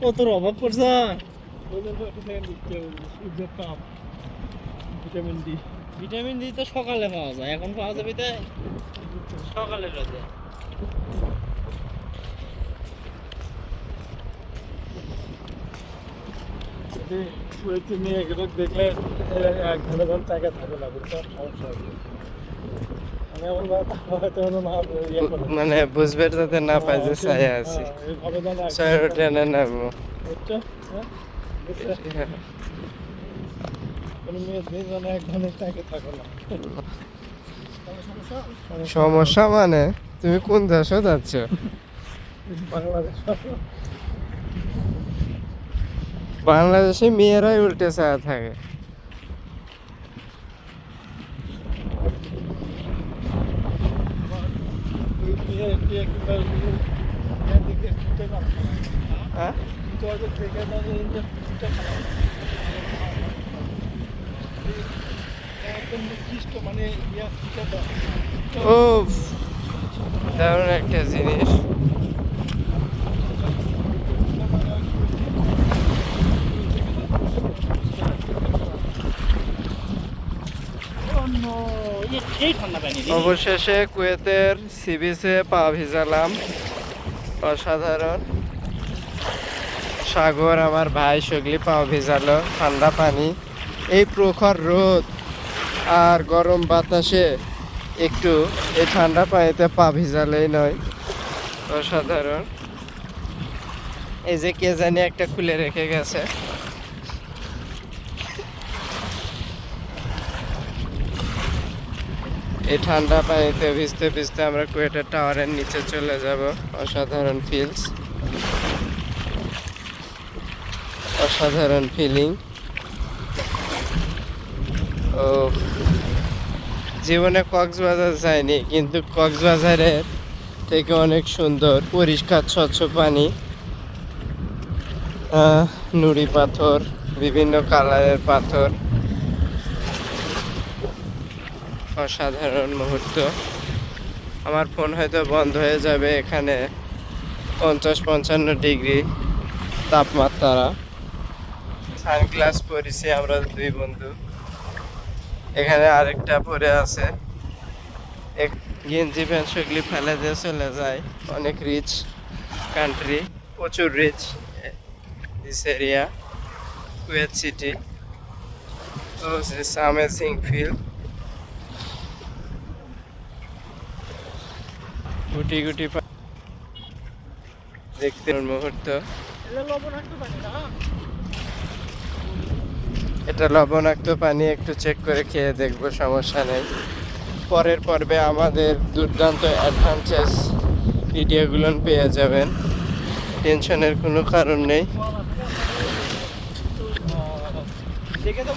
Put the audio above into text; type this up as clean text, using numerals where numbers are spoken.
কত অভাব পড়ছে। Vitamin D. ভিটামিন ডি তো সকালে পাওয়া যায়, এখন পাওয়া যাবে তাই সকালে রোদে। মেয়ে দেখলে এক ঘন্টা ঘন্টা টাকা থাকে না, বুঝছো? সমস্যা হবে। আমি এমন হয়তো না ইয়ে করে মানে বুঝবে যাতে না পাই যে ছায়া আছি, এইভাবে জানা ছায়া টেনে নামবো। বুঝছো? হ্যাঁ বুঝছো? কোনো মেয়ে দিন মানে এক ঘন্টা টাকা থাকে না। সমস্যা মানে তুমি কোন দেশে যাচ্ছ? বাংলাদেশ বাংলাদেশে মেয়েরাই উল্টে ছায়া থাকে। হ্যাঁ? ও দারুণ একটা জিনিস। অবশেষে কুয়েতের সি বিচে পা ভিজালাম। অসাধারণ। সাগর আমার ভাই সগলি পাও ভিজালো, ঠান্ডা পানি, এই প্রখর রোদ আর গরম বাতাসে একটু এই ঠান্ডা পানিতে পা ভিজালেই নয়, অসাধারণ। এই যে কে জানি একটা খুলে রেখে গেছে। এই ঠান্ডা পানিতে ভিজতে ভিজতে আমরা কুয়েটের টাওয়ারের নিচে চলে যাব। অসাধারণ ফিলস, অসাধারণ ফিলিং। ও জীবনে কক্সবাজার যাইনি, কিন্তু কক্সবাজারের থেকে অনেক সুন্দর, পরিষ্কার স্বচ্ছ পানি, নুড়ি পাথর, বিভিন্ন কালারের পাথর, অসাধারণ মুহূর্ত। আমার ফোন হয়তো বন্ধ হয়ে যাবে, এখানে 50-55 ডিগ্রি তাপমাত্রা। সানগ্লাস পরেছি আমরা দুই বন্ধু, এখানে আরেকটা পরে আছে। গেঞ্জি প্যান্ট সেগুলি ফেলে দিয়ে চলে যায়। অনেক রিচ কান্ট্রি, প্রচুর rich this area, Kuwait city. তো দিস অ্যামেজিং ফিল। গুটি গুটি দেখতে মুহূর্ত। এটা লবণাক্ত পানি, একটু চেক করে খেয়ে দেখবো, সমস্যা নেই। পরের পর্বে আমাদের দুর্দান্ত অ্যাডভেঞ্চার্স ভিডিওগুলো পেয়ে যাবেন, টেনশনের কোনো কারণ নেই। দেখে তো